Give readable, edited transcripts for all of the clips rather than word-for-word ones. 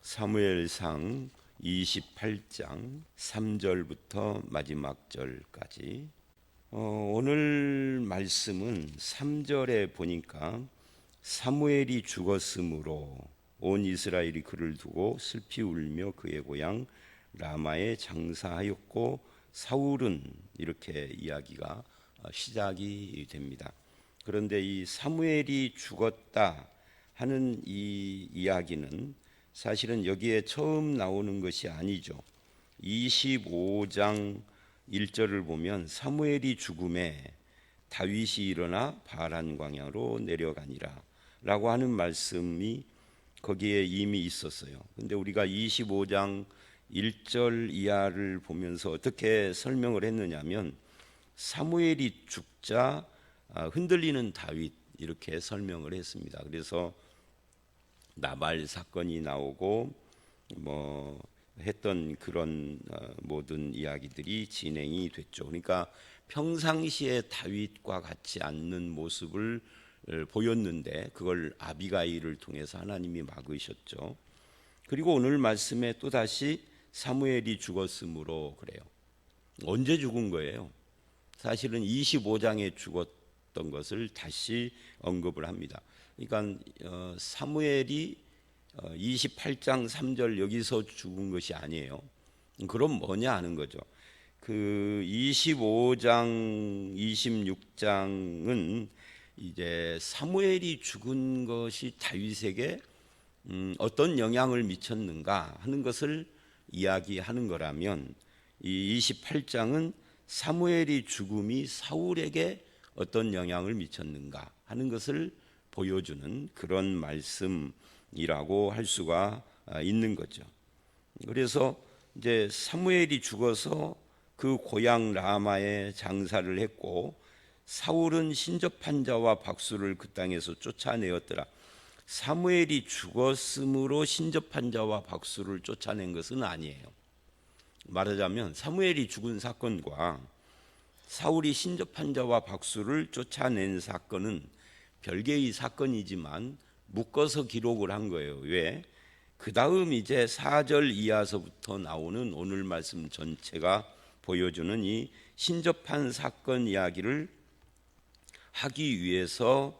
사무엘상 28장 3절부터 마지막 절까지. 오늘 말씀은 3절에 보니까 사무엘이 죽었으므로 온 이스라엘이 그를 두고 슬피 울며 그의 고향 라마에 장사하였고 사울은 이렇게 이야기가 시작이 됩니다. 그런데 이 사무엘이 죽었다 하는 이 이야기는 사실은 여기에 처음 나오는 것이 아니죠. 25장 1절을 보면 사무엘이 죽음에 다윗이 일어나 바란 광야로 내려가니라 라고 하는 말씀이 거기에 이미 있었어요. 근데 우리가 25장 1절 이하를 보면서 어떻게 설명을 했느냐면 사무엘이 죽자 흔들리는 다윗 이렇게 설명을 했습니다. 그래서 나발 사건이 나오고 했던 그런 모든 이야기들이 진행이 됐죠. 그러니까 평상시에 다윗과 같지 않는 모습을 보였는데 그걸 아비가일을 통해서 하나님이 막으셨죠. 그리고 오늘 말씀에 또다시 사무엘이 죽었으므로 그래요. 언제 죽은 거예요? 사실은 25장에 죽었던 것을 다시 언급을 합니다. 그러니까 사무엘이 28장 3절 여기서 죽은 것이 아니에요. 그럼 뭐냐 하는 거죠. 그 25장 26장은 이제 사무엘이 죽은 것이 다윗에게 어떤 영향을 미쳤는가 하는 것을 이야기하는 거라면 이 28장은 사무엘이 죽음이 사울에게 어떤 영향을 미쳤는가 하는 것을 보여주는 그런 말씀이라고 할 수가 있는 거죠. 그래서 이제 사무엘이 죽어서 그 고향 라마에 장사를 했고 사울은 신접한 자와 박수를 그 땅에서 쫓아내었더라. 사무엘이 죽었으므로 신접한 자와 박수를 쫓아낸 것은 아니에요. 말하자면 사무엘이 죽은 사건과 사울이 신접한 자와 박수를 쫓아낸 사건은 별개의 사건이지만 묶어서 기록을 한 거예요. 왜? 그 다음 이제 4절 이하서부터 나오는 오늘 말씀 전체가 보여주는 이 신접한 사건 이야기를 하기 위해서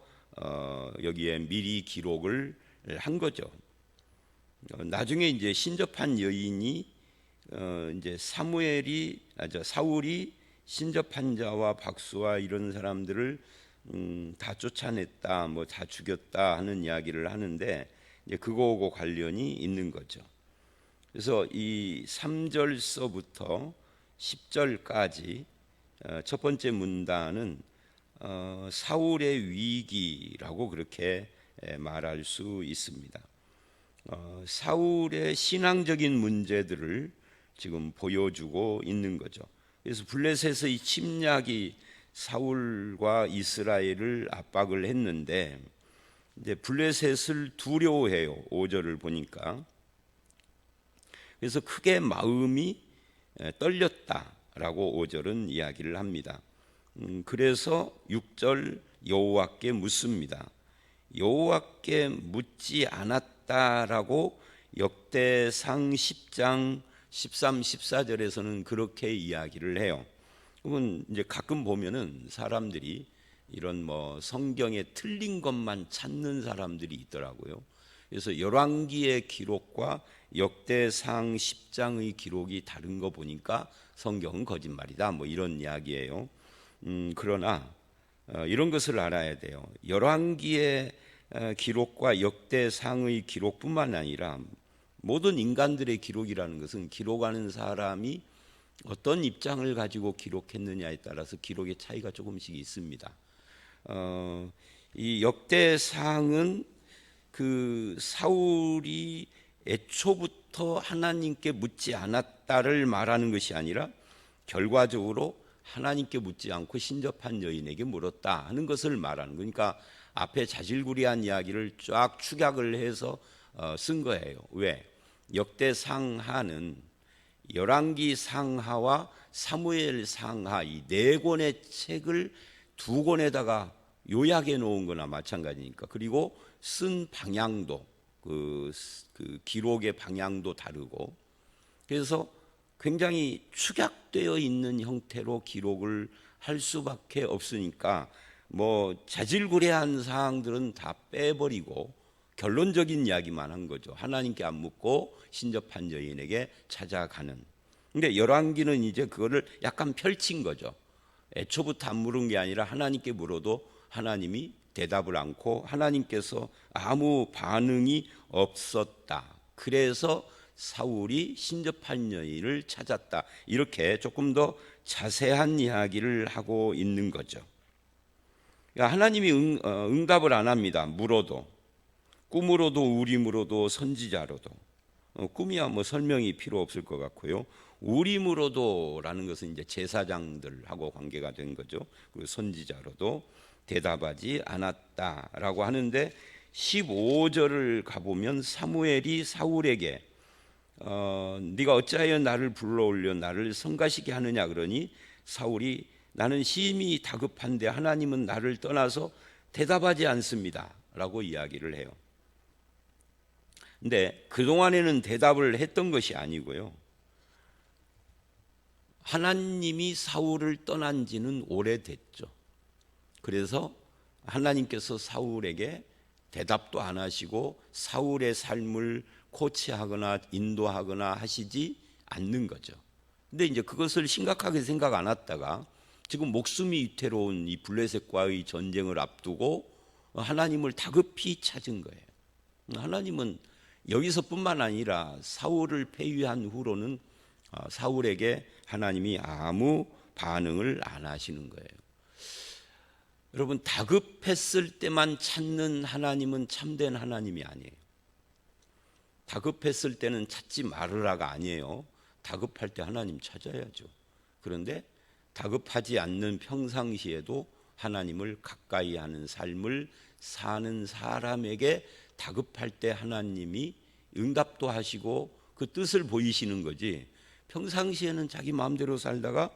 여기에 미리 기록을 한 거죠. 나중에 이제 신접한 여인이 이제 사울이 신접한 자와 박수와 이런 사람들을 다 쫓아냈다, 다 죽였다 하는 이야기를 하는데 이제 그거하고 관련이 있는 거죠. 그래서 이 3절서부터 10절까지 첫 번째 문단은 사울의 위기라고 그렇게 말할 수 있습니다. 사울의 신앙적인 문제들을 지금 보여주고 있는 거죠. 그래서 블레셋의 침략이 사울과 이스라엘을 압박을 했는데 이제 블레셋을 두려워해요. 5절을 보니까. 그래서 크게 마음이 떨렸다라고 5절은 이야기를 합니다. 그래서 6절 여호와께 묻습니다. 여호와께 묻지 않았다라고 역대상 10장 13, 14절에서는 그렇게 이야기를 해요. 그러면 이제 가끔 보면은 사람들이 이런 성경에 틀린 것만 찾는 사람들이 있더라고요. 그래서 열왕기의 기록과 역대상 10장의 기록이 다른 거 보니까 성경은 거짓말이다. 이런 이야기예요. 그러나 이런 것을 알아야 돼요. 열왕기의 기록과 역대상의 기록뿐만 아니라 모든 인간들의 기록이라는 것은 기록하는 사람이 어떤 입장을 가지고 기록했느냐에 따라서 기록의 차이가 조금씩 있습니다. 이 역대상은 그 사울이 애초부터 하나님께 묻지 않았다를 말하는 것이 아니라 결과적으로 하나님께 묻지 않고 신접한 여인에게 물었다 하는 것을 말하는 거니까 앞에 자질구레한 이야기를 쫙 축약을 해서 쓴 거예요. 왜? 역대상하는 열왕기 상하와 사무엘 상하 이 네 권의 책을 두 권에다가 요약해 놓은 거나 마찬가지니까. 그리고 쓴 방향도 그 기록의 방향도 다르고, 그래서 굉장히 축약되어 있는 형태로 기록을 할 수밖에 없으니까 뭐 자질구레한 사항들은 다 빼버리고 결론적인 이야기만 한 거죠. 하나님께 안 묻고 신접한 여인에게 찾아가는. 근데 열왕기는 이제 그거를 약간 펼친 거죠. 애초부터 안 물은 게 아니라 하나님께 물어도 하나님이 대답을 않고 하나님께서 아무 반응이 없었다. 그래서 사울이 신접한 여인을 찾았다. 이렇게 조금 더 자세한 이야기를 하고 있는 거죠. 하나님이 응답을 안 합니다. 물어도, 꿈으로도 우림으로도 선지자로도. 꿈이야 뭐 설명이 필요 없을 것 같고요. 우림으로도라는 것은 이제 제사장들하고 관계가 된 거죠. 그리고 선지자로도 대답하지 않았다라고 하는데 15절을 가보면 사무엘이 사울에게 네가 어찌하여 나를 불러올려 나를 성가시게 하느냐 그러니 사울이 나는 심히 다급한데 하나님은 나를 떠나서 대답하지 않습니다 라고 이야기를 해요. 근데 그동안에는 대답을 했던 것이 아니고요, 하나님이 사울을 떠난 지는 오래됐죠. 그래서 하나님께서 사울에게 대답도 안 하시고 사울의 삶을 코치하거나 인도하거나 하시지 않는 거죠. 근데 이제 그것을 심각하게 생각 안 했다가 지금 목숨이 위태로운 이 블레셋과의 전쟁을 앞두고 하나님을 다급히 찾은 거예요. 하나님은 여기서뿐만 아니라 사울을 폐위한 후로는 사울에게 하나님이 아무 반응을 안 하시는 거예요. 여러분, 다급했을 때만 찾는 하나님은 참된 하나님이 아니에요. 다급했을 때는 찾지 말으라가 아니에요. 다급할 때 하나님 찾아야죠. 그런데 다급하지 않는 평상시에도 하나님을 가까이 하는 삶을 사는 사람에게 다급할 때 하나님이 응답도 하시고 그 뜻을 보이시는 거지, 평상시에는 자기 마음대로 살다가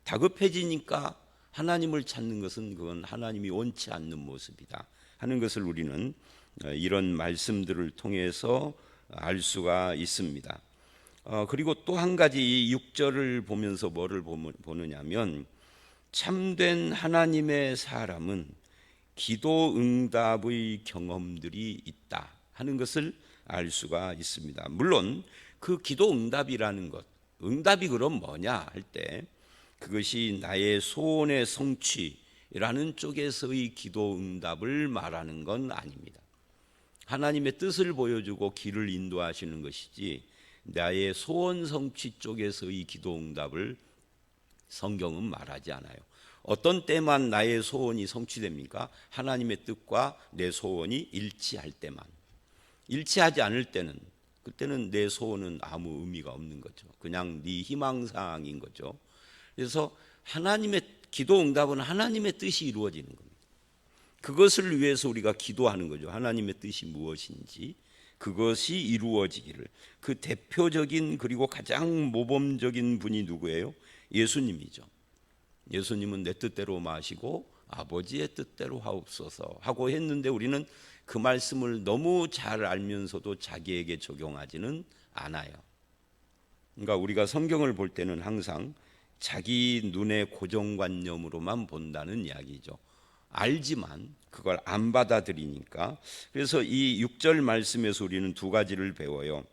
다급해지니까 하나님을 찾는 것은 그건 하나님이 원치 않는 모습이다 하는 것을 우리는 이런 말씀들을 통해서 알 수가 있습니다. 그리고 또 한 가지 이 6절을 보면서 뭐를 보느냐면, 참된 하나님의 사람은 기도 응답의 경험들이 있다 하는 것을 알 수가 있습니다. 물론 그 기도 응답이라는 것, 응답이 그럼 뭐냐 할 때 그것이 나의 소원의 성취라는 쪽에서의 기도 응답을 말하는 건 아닙니다. 하나님의 뜻을 보여주고 길을 인도하시는 것이지 나의 소원 성취 쪽에서의 기도 응답을 성경은 말하지 않아요. 어떤 때만 나의 소원이 성취됩니까? 하나님의 뜻과 내 소원이 일치할 때만. 일치하지 않을 때는, 그때는 내 소원은 아무 의미가 없는 거죠. 그냥 네 희망사항인 거죠. 그래서 하나님의 기도 응답은 하나님의 뜻이 이루어지는 겁니다. 그것을 위해서 우리가 기도하는 거죠. 하나님의 뜻이 무엇인지 그것이 이루어지기를. 그 대표적인 그리고 가장 모범적인 분이 누구예요? 예수님이죠. 예수님은 내 뜻대로 마시고 아버지의 뜻대로 하옵소서 하고 했는데 우리는 그 말씀을 너무 잘 알면서도 자기에게 적용하지는 않아요. 그러니까 우리가 성경을 볼 때는 항상 자기 눈의 고정관념으로만 본다는 이야기죠. 알지만 그걸 안 받아들이니까. 그래서 이 6절 말씀에서 우리는 두 가지를 배워요.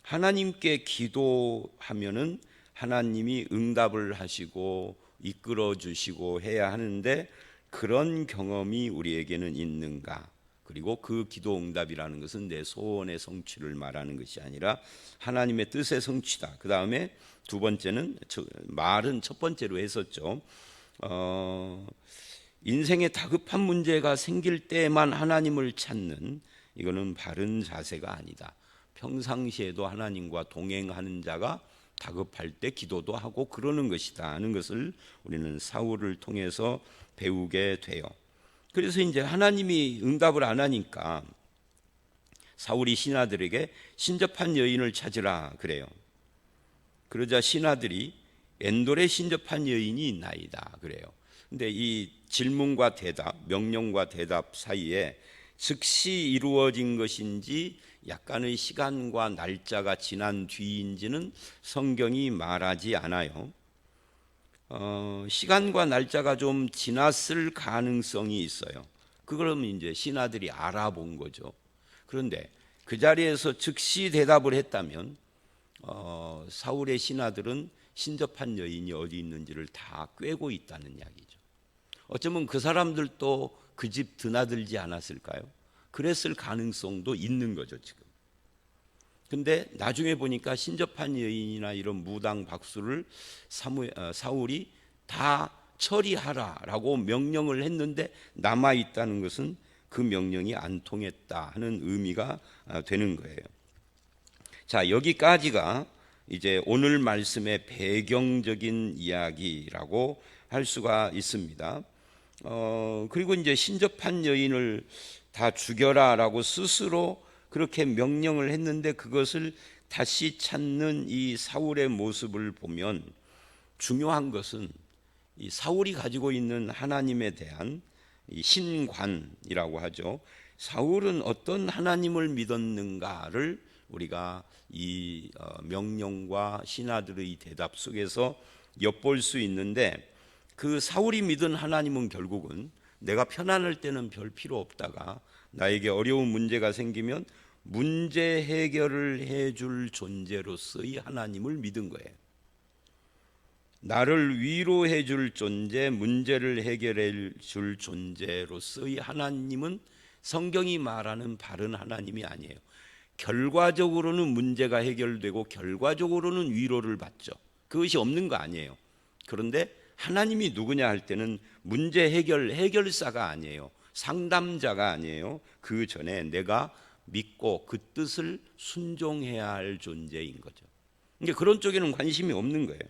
하나님께 기도하면은 하나님이 응답을 하시고 이끌어 주시고 해야 하는데 그런 경험이 우리에게는 있는가? 그리고 그 기도 응답이라는 것은 내 소원의 성취를 말하는 것이 아니라 하나님의 뜻의 성취다. 그 다음에 두 번째는, 말은 첫 번째로 했었죠. 인생에 다급한 문제가 생길 때만 하나님을 찾는, 이거는 바른 자세가 아니다. 평상시에도 하나님과 동행하는 자가 다급할 때 기도도 하고 그러는 것이다 하는 것을 우리는 사울을 통해서 배우게 돼요. 그래서 이제 하나님이 응답을 안 하니까 사울이 신하들에게 신접한 여인을 찾으라 그래요. 그러자 신하들이 엔돌에 신접한 여인이 있나이다 그래요. 근데 이 질문과 대답, 명령과 대답 사이에 즉시 이루어진 것인지 약간의 시간과 날짜가 지난 뒤인지는 성경이 말하지 않아요. 시간과 날짜가 좀 지났을 가능성이 있어요. 그걸 이제 신하들이 알아본 거죠. 그런데 그 자리에서 즉시 대답을 했다면 사울의 신하들은 신접한 여인이 어디 있는지를 다 꿰고 있다는 이야기죠. 어쩌면 그 사람들도 그 집 드나들지 않았을까요? 그랬을 가능성도 있는 거죠 지금. 근데 나중에 보니까 신접한 여인이나 이런 무당 박수를 사울이 다 처리하라라고 명령을 했는데 남아있다는 것은 그 명령이 안 통했다 하는 의미가 되는 거예요. 자, 여기까지가 이제 오늘 말씀의 배경적인 이야기라고 할 수가 있습니다. 그리고 이제 신접한 여인을 다 죽여라라고 스스로 그렇게 명령을 했는데 그것을 다시 찾는 이 사울의 모습을 보면 중요한 것은 이 사울이 가지고 있는 하나님에 대한 이 신관이라고 하죠. 사울은 어떤 하나님을 믿었는가를 우리가 이 명령과 신하들의 대답 속에서 엿볼 수 있는데, 그 사울이 믿은 하나님은 결국은 내가 편안할 때는 별 필요 없다가 나에게 어려운 문제가 생기면 문제 해결을 해줄 존재로서의 하나님을 믿은 거예요. 나를 위로해 줄 존재, 문제를 해결해 줄 존재로서의 하나님은 성경이 말하는 바른 하나님이 아니에요. 결과적으로는 문제가 해결되고 결과적으로는 위로를 받죠. 그것이 없는 거 아니에요. 그런데 하나님이 누구냐 할 때는 문제 해결사가 아니에요. 상담자가 아니에요. 그 전에 내가 믿고 그 뜻을 순종해야 할 존재인 거죠. 그러니까 그런 쪽에는 관심이 없는 거예요.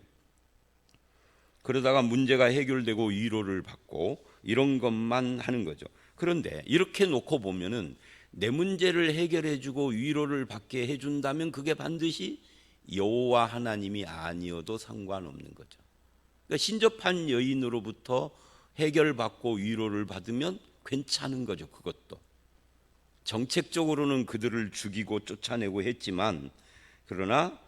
그러다가 문제가 해결되고 위로를 받고 이런 것만 하는 거죠. 그런데 이렇게 놓고 보면은 내 문제를 해결해주고 위로를 받게 해준다면 그게 반드시 여호와 하나님이 아니어도 상관없는 거죠. 그러니까 신접한 여인으로부터 해결받고 위로를 받으면 괜찮은 거죠. 그것도 정책적으로는 그들을 죽이고 쫓아내고 했지만, 그러나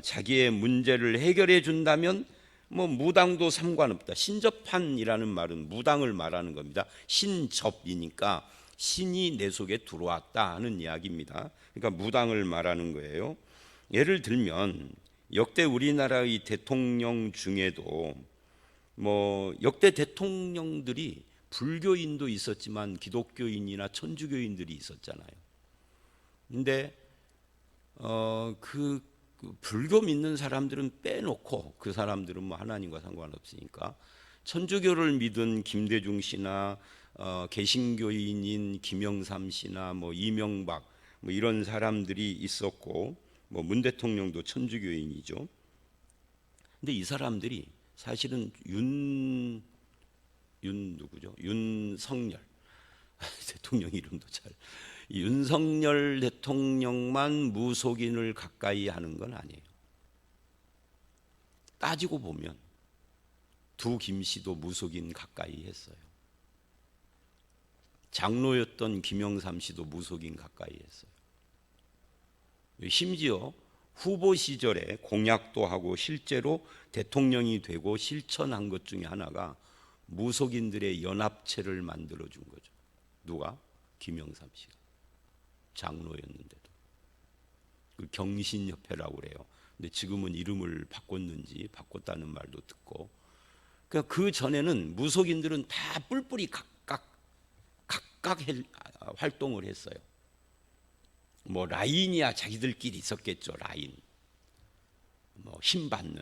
자기의 문제를 해결해 준다면 뭐 무당도 상관없다. 신접한이라는 말은 무당을 말하는 겁니다. 신접이니까 신이 내 속에 들어왔다 하는 이야기입니다. 그러니까 무당을 말하는 거예요. 예를 들면 역대 우리나라의 대통령 중에도 뭐 역대 대통령들이 불교인도 있었지만 기독교인이나 천주교인들이 있었잖아요. 근데 그 불교 믿는 사람들은 빼놓고, 그 사람들은 뭐 하나님과 상관없으니까 천주교를 믿은 김대중 씨나 개신교인인 김영삼 씨나 뭐 이명박 뭐 이런 사람들이 있었고, 뭐 문 대통령도 천주교인이죠. 근데 이 사람들이 사실은 누구죠? 윤석열 대통령 이름도 윤석열 대통령만 무속인을 가까이 하는 건 아니에요. 따지고 보면 두 김씨도 무속인 가까이 했어요. 장로였던 김영삼 씨도 무속인 가까이 했어요. 심지어 후보 시절에 공약도 하고 실제로 대통령이 되고 실천한 것 중에 하나가 무속인들의 연합체를 만들어 준 거죠. 누가? 김영삼 씨가. 장로였는데도. 그 경신협회라고 그래요. 근데 지금은 이름을 바꿨는지 바꿨다는 말도 듣고. 그러니까 그 전에는 무속인들은 다 뿔뿔이 각각 활동을 했어요. 뭐 라인이야 자기들끼리 있었겠죠. 라인. 뭐 힘받는.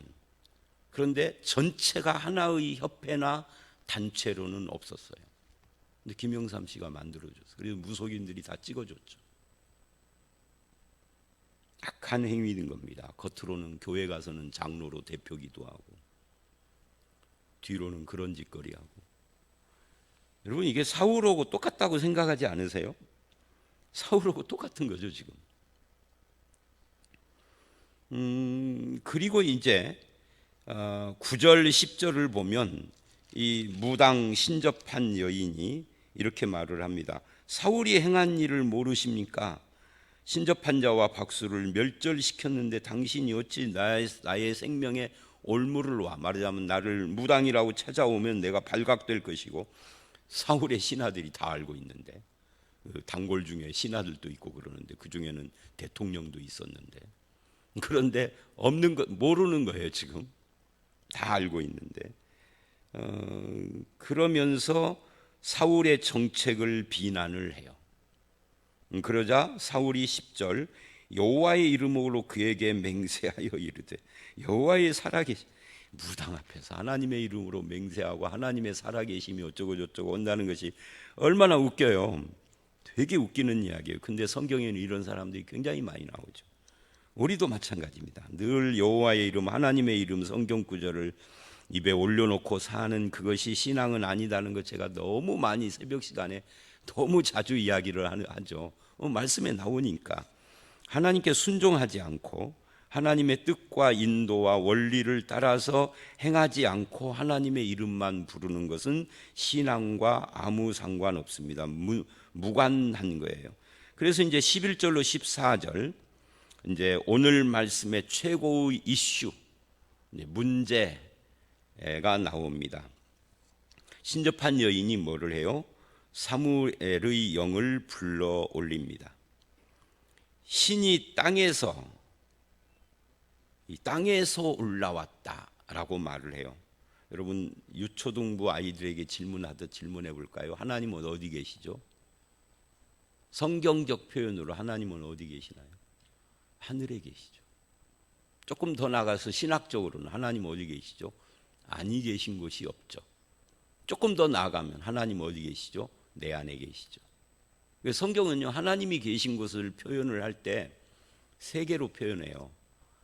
그런데 전체가 하나의 협회나 단체로는 없었어요. 근데 김영삼 씨가 만들어줬어요. 그래서 무속인들이 다 찍어줬죠. 악한 행위인 겁니다. 겉으로는 교회 가서는 장로로 대표기도 하고 뒤로는 그런 짓거리하고. 여러분, 이게 사울하고 똑같다고 생각하지 않으세요? 사울하고 똑같은 거죠 지금. 그리고 이제 9절 10절을 보면 이 무당 신접한 여인이 이렇게 말을 합니다. 사울이 행한 일을 모르십니까? 신접한 자와 박수를 멸절시켰는데 당신이 어찌 나의 생명에 올무를 와. 말하자면 나를 무당이라고 찾아오면 내가 발각될 것이고, 사울의 신하들이 다 알고 있는데, 그 단골 중에 신하들도 있고 그러는데 그 중에는 대통령도 있었는데, 그런데 없는 거 모르는 거예요. 지금 다 알고 있는데, 그러면서 사울의 정책을 비난을 해요. 그러자 사울이 10절 여호와의 이름으로 그에게 맹세하여 이르되, 여호와의 살아계시, 무당 앞에서 하나님의 이름으로 맹세하고 하나님의 살아계심이 어쩌고 저쩌고 한다는 것이 얼마나 웃겨요. 되게 웃기는 이야기예요. 근데 성경에는 이런 사람들이 굉장히 많이 나오죠. 우리도 마찬가지입니다. 늘 여호와의 이름, 하나님의 이름 성경 구절을 입에 올려놓고 사는 그것이 신앙은 아니다는 것 제가 너무 많이 새벽 시간에 너무 자주 이야기를 하죠. 말씀에 나오니까 하나님께 순종하지 않고 하나님의 뜻과 인도와 원리를 따라서 행하지 않고 하나님의 이름만 부르는 것은 신앙과 아무 상관없습니다. 무관한 거예요. 그래서 이제 11절로 14절, 이제 오늘 말씀의 최고의 이슈, 문제가 나옵니다. 신접한 여인이 뭐를 해요? 사무엘의 영을 불러 올립니다. 신이 땅에서 올라왔다라고 말을 해요. 여러분 유초등부 아이들에게 질문하듯 질문해 볼까요? 하나님은 어디 계시죠? 성경적 표현으로 하나님은 어디 계시나요? 하늘에 계시죠. 조금 더 나가서 신학적으로는 하나님 어디 계시죠? 아니 계신 곳이 없죠. 조금 더 나아가면 하나님 어디 계시죠? 내 안에 계시죠. 성경은요, 하나님이 계신 곳을 표현을 할 때 세 개로 표현해요.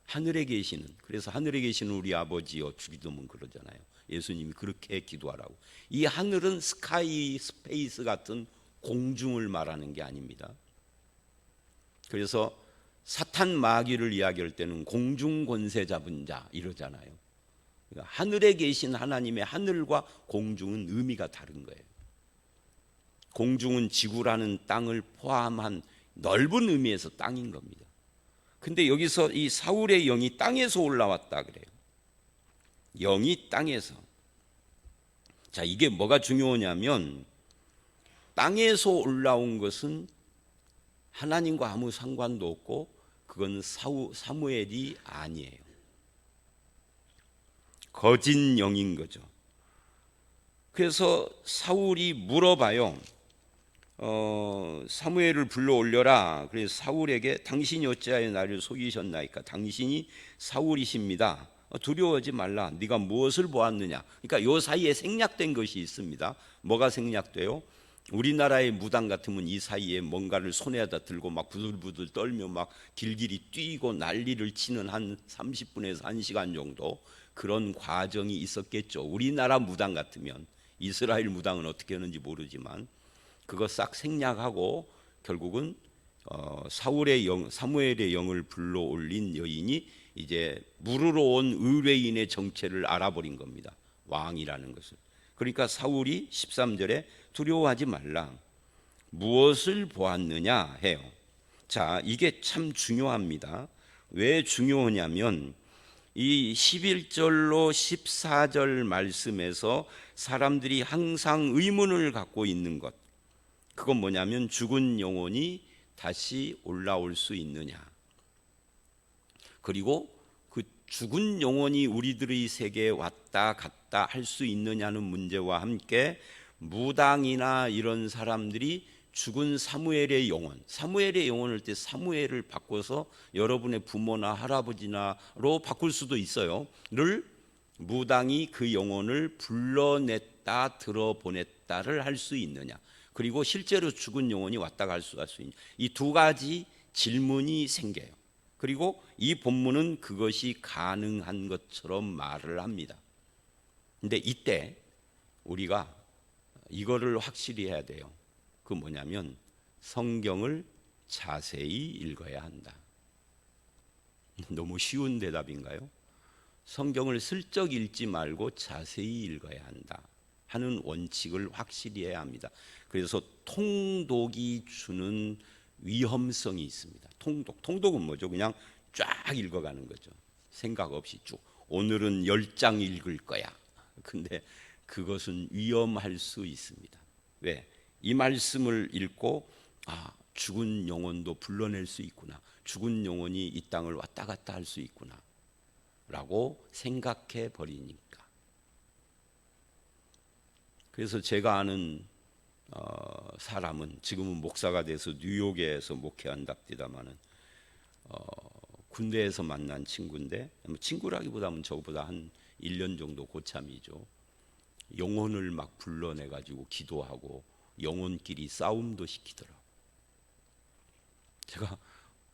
하늘에 계시는, 그래서 하늘에 계시는 우리 아버지여, 주기도문 그러잖아요. 예수님이 그렇게 기도하라고. 이 하늘은 스카이 스페이스 같은 공중을 말하는 게 아닙니다. 그래서 사탄 마귀를 이야기할 때는 공중 권세 잡은 자 이러잖아요. 그러니까 하늘에 계신 하나님의 하늘과 공중은 의미가 다른 거예요. 공중은 지구라는 땅을 포함한 넓은 의미에서 땅인 겁니다. 근데 여기서 이 사울의 영이 땅에서 올라왔다 그래요. 영이 땅에서. 자, 이게 뭐가 중요하냐면 땅에서 올라온 것은 하나님과 아무 상관도 없고 그건 사무엘이 아니에요. 거짓 영인 거죠. 그래서 사울이 물어봐요. 사무엘을 불러 올려라. 그래서 사울에게 당신이 어찌하여 나를 속이셨나이까? 당신이 사울이십니다. 두려워하지 말라. 네가 무엇을 보았느냐? 그러니까 요 사이에 생략된 것이 있습니다. 뭐가 생략돼요? 우리나라의 무당 같으면 이 사이에 뭔가를 손에다 들고 막 부들부들 떨며 막 길길이 뛰고 난리를 치는 한 30분에서 1시간 정도 그런 과정이 있었겠죠. 우리나라 무당 같으면. 이스라엘 무당은 어떻게 하는지 모르지만 그거 싹 생략하고 결국은 사무엘의 영을 불러 올린 여인이 이제 물으러 온 의뢰인의 정체를 알아버린 겁니다. 왕이라는 것을. 그러니까 사울이 13절에 두려워하지 말라. 무엇을 보았느냐 해요. 자, 이게 참 중요합니다. 왜 중요하냐면 이 11절로 14절 말씀에서 사람들이 항상 의문을 갖고 있는 것, 그건 뭐냐면 죽은 영혼이 다시 올라올 수 있느냐, 그리고 그 죽은 영혼이 우리들의 세계에 왔다 갔다 할 수 있느냐는 문제와 함께 무당이나 이런 사람들이 죽은 사무엘의 영혼을 때 사무엘을 바꿔서 여러분의 부모나 할아버지나로 바꿀 수도 있어요. 를 무당이 그 영혼을 불러냈다 들어보냈다를 할 수 있느냐, 그리고 실제로 죽은 영혼이 왔다 갈 수 있느냐, 이 두 가지 질문이 생겨요. 그리고 이 본문은 그것이 가능한 것처럼 말을 합니다. 근데 이때 우리가 이거를 확실히 해야 돼요. 그 뭐냐면 성경을 자세히 읽어야 한다. 너무 쉬운 대답인가요? 성경을 슬쩍 읽지 말고 자세히 읽어야 한다 하는 원칙을 확실히 해야 합니다. 그래서 통독이 주는 위험성이 있습니다. 통독은 뭐죠? 그냥 쫙 읽어가는 거죠. 생각 없이 쭉. 오늘은 10장 읽을 거야. 근데 그것은 위험할 수 있습니다. 왜? 이 말씀을 읽고 죽은 영혼도 불러낼 수 있구나. 죽은 영혼이 이 땅을 왔다 갔다 할 수 있구나 라고 생각해 버리니까. 그래서 제가 아는 사람은 지금은 목사가 돼서 뉴욕에서 목회한답디다마는 군대에서 만난 친구인데, 친구라기보다는 저보다 한 1년 정도 고참이죠. 영혼을 막 불러내 가지고 기도하고 영혼끼리 싸움도 시키더라고. 제가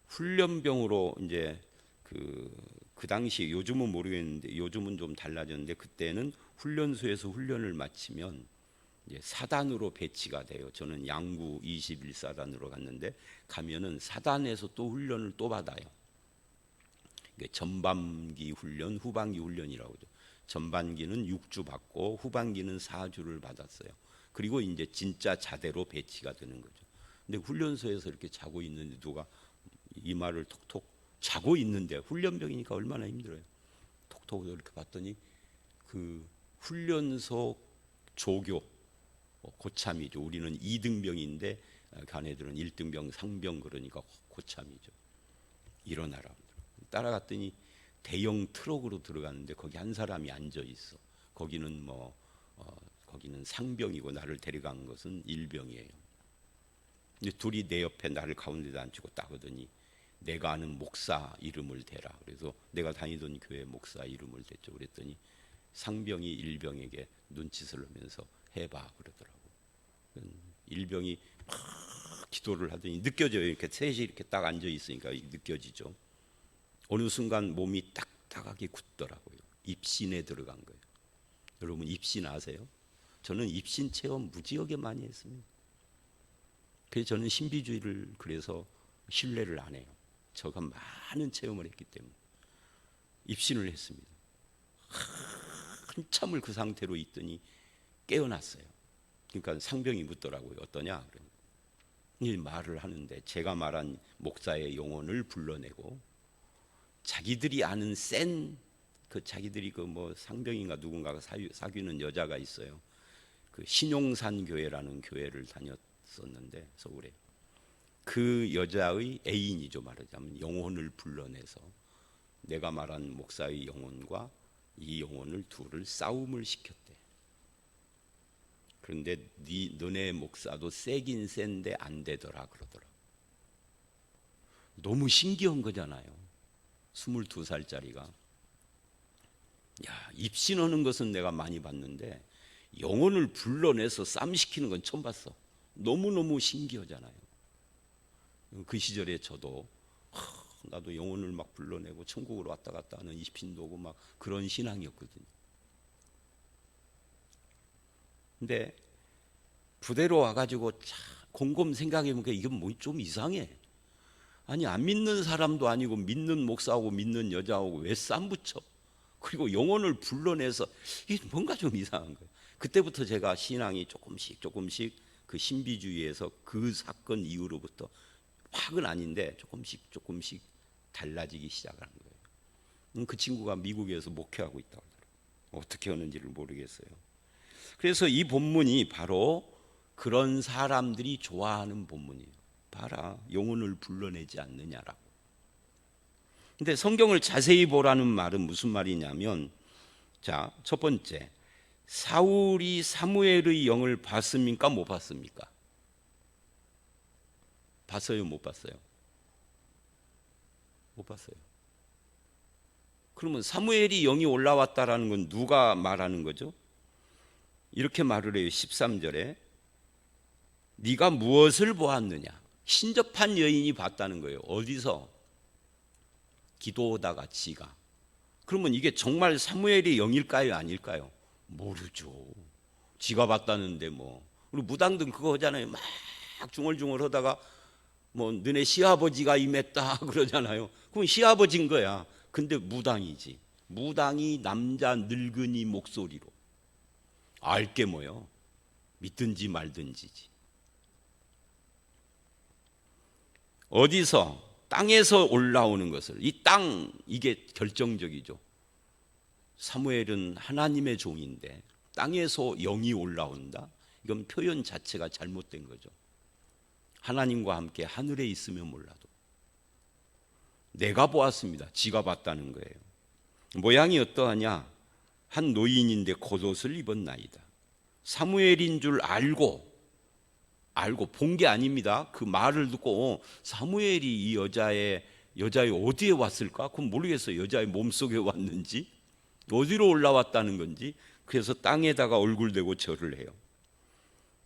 훈련병으로 이제 그 당시, 요즘은 모르겠는데 요즘은 좀 달라졌는데, 그때는 훈련소에서 훈련을 마치면 이제 사단으로 배치가 돼요. 저는 양구 21사단으로 갔는데, 가면은 사단에서 또 훈련을 또 받아요. 전반기 훈련, 후반기 훈련이라고 하죠. 전반기는 6주 받고 후반기는 4주를 받았어요. 그리고 이제 진짜 자대로 배치가 되는 거죠. 근데 훈련소에서 이렇게 자고 있는데 누가 이마를 톡톡, 자고 있는데 훈련병이니까 얼마나 힘들어요. 톡톡 이렇게 봤더니 그 훈련소 조교, 고참이죠. 우리는 2등병인데 걔네들은 1등병, 상병, 그러니까 고참이죠. 일어나라. 따라갔더니 대형 트럭으로 들어갔는데 거기 한 사람이 앉아 있어. 거기는 거기는 상병이고 나를 데려간 것은 일병이에요. 근데 둘이 내 옆에 나를 가운데다 앉히고 따거더니 내가 아는 목사 이름을 대라. 그래서 내가 다니던 교회 목사 이름을 댔죠. 그랬더니 상병이 일병에게 눈짓을 하면서 해봐 그러더라고. 일병이 막 기도를 하더니 느껴져요. 이렇게 셋이 이렇게 딱 앉아 있으니까 느껴지죠. 어느 순간 몸이 딱딱하게 굳더라고요. 입신에 들어간 거예요. 여러분 입신 아세요? 저는 입신 체험 무지하게 많이 했습니다. 그래서 저는 신비주의를 그래서 신뢰를 안 해요. 제가 많은 체험을 했기 때문에 입신을 했습니다. 한참을 그 상태로 있더니 깨어났어요. 그러니까 상병이 묻더라고요. 어떠냐? 이 말을 하는데 제가 말한 목사의 영혼을 불러내고 자기들이 아는 자기들이 상병인가 누군가가 사귀는 여자가 있어요. 그 신용산 교회라는 교회를 다녔었는데 서울에 그 여자의 애인이죠. 말하자면 영혼을 불러내서 내가 말한 목사의 영혼과 이 영혼을 둘을 싸움을 시켰대. 그런데 너네 목사도 세긴 센데 안 되더라 그러더라. 너무 신기한 거잖아요. 22살짜리가. 입신하는 것은 내가 많이 봤는데 영혼을 불러내서 싸움시키는 건 처음 봤어. 너무너무 신기하잖아요. 그 시절에 저도 나도 영혼을 막 불러내고 천국으로 왔다 갔다 하는 입신도 오고 막 그런 신앙이었거든요. 근데 부대로 와가지고 곰곰 생각해보니까 이건 뭐 좀 이상해. 아니 안 믿는 사람도 아니고 믿는 목사하고 믿는 여자하고 왜 쌈 붙여? 그리고 영혼을 불러내서 이게 뭔가 좀 이상한 거예요. 그때부터 제가 신앙이 조금씩 그 신비주의에서 그 사건 이후로부터 확은 아닌데 조금씩 달라지기 시작하는 거예요. 그 친구가 미국에서 목회하고 있다고 하더라고요. 어떻게 하는지를 모르겠어요. 그래서 이 본문이 바로 그런 사람들이 좋아하는 본문이에요. 봐라, 영혼을 불러내지 않느냐라고. 근데 성경을 자세히 보라는 말은 무슨 말이냐면, 자, 첫 번째, 사울이 사무엘의 영을 봤습니까? 못 봤습니까? 봤어요? 못 봤어요? 못 봤어요. 그러면 사무엘이 영이 올라왔다라는 건 누가 말하는 거죠? 이렇게 말을 해요. 13절에 네가 무엇을 보았느냐? 신접한 여인이 봤다는 거예요. 어디서? 기도하다가 지가. 그러면 이게 정말 사무엘의 영일까요? 아닐까요? 모르죠. 지가 봤다는데 뭐. 그리고 무당들 그거 하잖아요. 막 중얼중얼 하다가 너네 시아버지가 임했다 그러잖아요. 그럼 시아버지인 거야. 근데 무당이지. 무당이 남자 늙은이 목소리로. 알게 뭐요? 믿든지 말든지지. 어디서? 땅에서 올라오는 것을. 이 땅, 이게 결정적이죠. 사무엘은 하나님의 종인데 땅에서 영이 올라온다? 이건 표현 자체가 잘못된 거죠. 하나님과 함께 하늘에 있으면 몰라도 내가 보았습니다. 지가 봤다는 거예요. 모양이 어떠하냐? 한 노인인데 겉옷을 입었나이다. 사무엘인 줄 알고 본 게 아닙니다. 그 말을 듣고 사무엘이 이 여자의 어디에 왔을까? 그건 모르겠어요. 여자의 몸속에 왔는지 어디로 올라왔다는 건지. 그래서 땅에다가 얼굴 대고 절을 해요.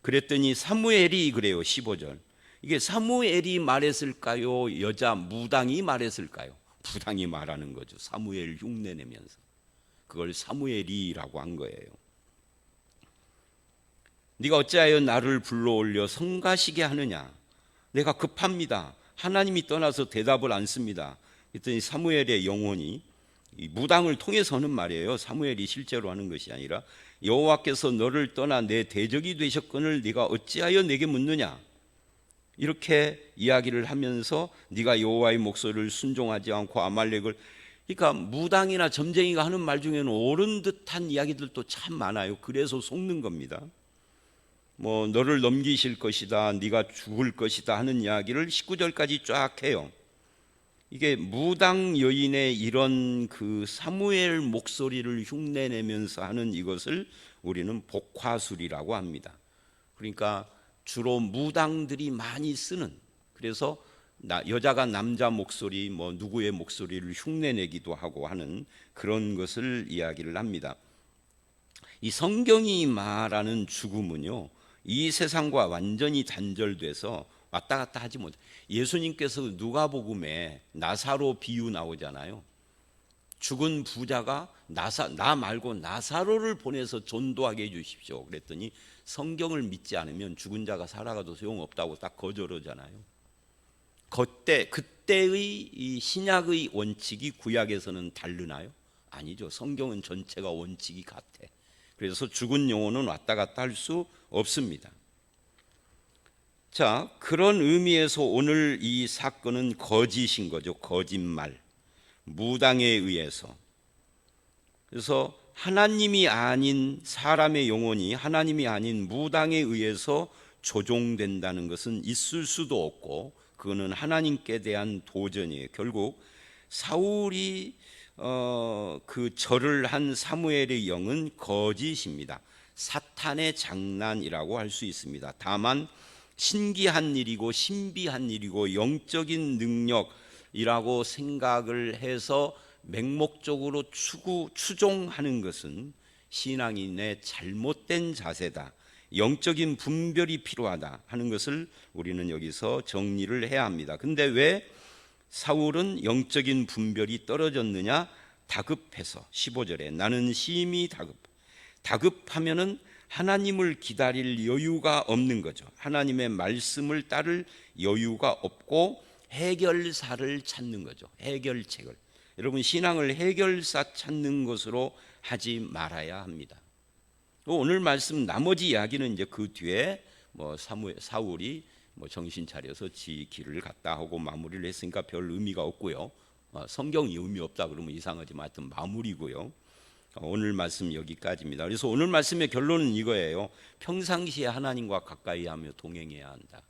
그랬더니 사무엘이 그래요. 15절. 이게 사무엘이 말했을까요? 여자 무당이 말했을까요? 무당이 말하는 거죠. 사무엘 흉내내면서. 그걸 사무엘이라고 한 거예요. 네가 어찌하여 나를 불러올려 성가시게 하느냐? 내가 급합니다. 하나님이 떠나서 대답을 안 씁니다. 그랬더니 사무엘의 영혼이 이 무당을 통해서 하는 말이에요. 사무엘이 실제로 하는 것이 아니라 여호와께서 너를 떠나 내 대적이 되셨거늘 네가 어찌하여 내게 묻느냐? 이렇게 이야기를 하면서 네가 여호와의 목소리를 순종하지 않고 아말렉을, 그러니까 무당이나 점쟁이가 하는 말 중에는 옳은 듯한 이야기들도 참 많아요. 그래서 속는 겁니다. 뭐 너를 넘기실 것이다, 네가 죽을 것이다 하는 이야기를 19절까지 쫙 해요. 이게 무당 여인의 이런 그 사무엘 목소리를 흉내내면서 하는 이것을 우리는 복화술이라고 합니다. 그러니까 주로 무당들이 많이 쓰는, 그래서 여자가 남자 목소리, 뭐 누구의 목소리를 흉내내기도 하고 하는 그런 것을 이야기를 합니다. 이 성경이 말하는 죽음은요, 이 세상과 완전히 단절돼서 왔다 갔다 하지 못해. 예수님께서 누가복음에 나사로 비유 나오잖아요. 죽은 부자가 나 말고 나사로를 보내서 전도하게 해주십시오. 그랬더니 성경을 믿지 않으면 죽은 자가 살아가도 소용없다고 딱 거절하잖아요. 그때의 이 신약의 원칙이 구약에서는 다르나요? 아니죠. 성경은 전체가 원칙이 같아. 그래서 죽은 영혼은 왔다 갔다 할 수 없습니다. 자, 그런 의미에서 오늘 이 사건은 거짓인 거죠. 거짓말, 무당에 의해서. 그래서 하나님이 아닌 사람의 영혼이 하나님이 아닌 무당에 의해서 조종된다는 것은 있을 수도 없고, 그거는 하나님께 대한 도전이에요. 결국 사울이 그 절을 한 사무엘의 영은 거짓입니다. 사탄의 장난이라고 할 수 있습니다. 다만 신기한 일이고 신비한 일이고 영적인 능력이라고 생각을 해서 맹목적으로 추종하는 것은 신앙인의 잘못된 자세다. 영적인 분별이 필요하다 하는 것을 우리는 여기서 정리를 해야 합니다. 근데 왜 사울은 영적인 분별이 떨어졌느냐? 다급해서. 15절에 나는 심히 다급하면은 하나님을 기다릴 여유가 없는 거죠. 하나님의 말씀을 따를 여유가 없고 해결사를 찾는 거죠. 해결책을. 여러분, 신앙을 해결사 찾는 것으로 하지 말아야 합니다. 오늘 말씀 나머지 이야기는 이제 그 뒤에 뭐 사울이 뭐 정신 차려서 지 길을 갔다 하고 마무리를 했으니까 별 의미가 없고요. 성경이 의미 없다 그러면 이상하지만 하여튼 마무리고요. 오늘 말씀 여기까지입니다. 그래서 오늘 말씀의 결론은 이거예요. 평상시에 하나님과 가까이 하며 동행해야 한다.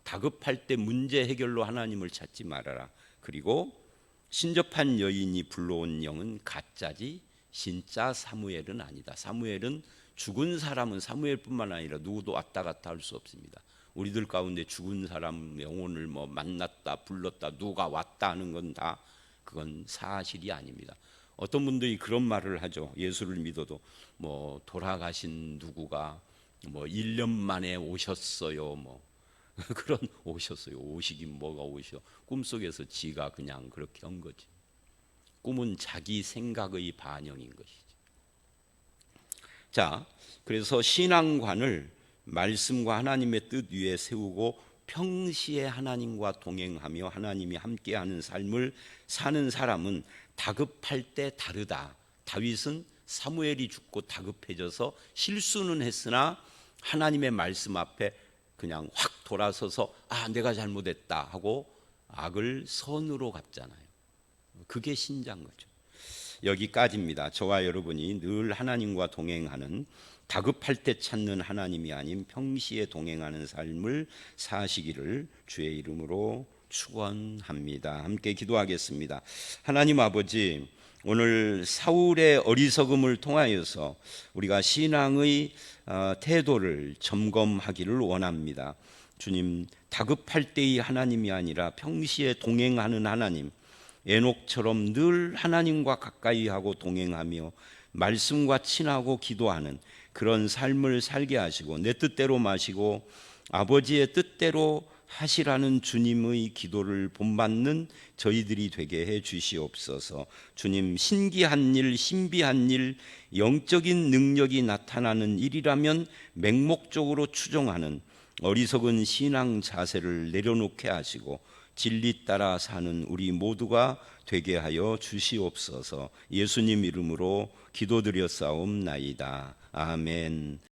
다급할 때 문제 해결로 하나님을 찾지 말아라. 그리고 신접한 여인이 불러온 영은 가짜지 진짜 사무엘은 아니다. 사무엘은 죽은 사람은 사무엘뿐만 아니라 누구도 왔다 갔다 할 수 없습니다. 우리들 가운데 죽은 사람 영혼을 뭐 만났다 불렀다 누가 왔다 하는 건 다 그건 사실이 아닙니다. 어떤 분들이 그런 말을 하죠. 예수를 믿어도 뭐 돌아가신 누구가 뭐 1년 만에 오셨어요. 뭐 그런 오셨어요. 오시긴 뭐가 오셔. 꿈속에서 지가 그냥 그렇게 한 거지. 꿈은 자기 생각의 반영인 것이지. 자, 그래서 신앙관을 말씀과 하나님의 뜻 위에 세우고 평시에 하나님과 동행하며 하나님이 함께하는 삶을 사는 사람은 다급할 때 다르다. 다윗은 사무엘이 죽고 다급해져서 실수는 했으나 하나님의 말씀 앞에 그냥 확 돌아서서 내가 잘못했다 하고 악을 선으로 갚잖아요. 그게 신자인 거죠. 여기까지입니다. 저와 여러분이 늘 하나님과 동행하는, 다급할 때 찾는 하나님이 아닌 평시에 동행하는 삶을 사시기를 주의 이름으로 축원합니다. 함께 기도하겠습니다. 하나님 아버지, 오늘 사울의 어리석음을 통하여서 우리가 신앙의 태도를 점검하기를 원합니다. 주님, 다급할 때의 하나님이 아니라 평시에 동행하는 하나님, 에녹처럼 늘 하나님과 가까이 하고 동행하며 말씀과 친하고 기도하는 그런 삶을 살게 하시고, 내 뜻대로 마시고 아버지의 뜻대로 하시라는 주님의 기도를 본받는 저희들이 되게 해 주시옵소서. 주님, 신기한 일, 신비한 일, 영적인 능력이 나타나는 일이라면 맹목적으로 추종하는 어리석은 신앙 자세를 내려놓게 하시고 진리 따라 사는 우리 모두가 되게 하여 주시옵소서. 예수님 이름으로 기도드렸사옵나이다. 아멘.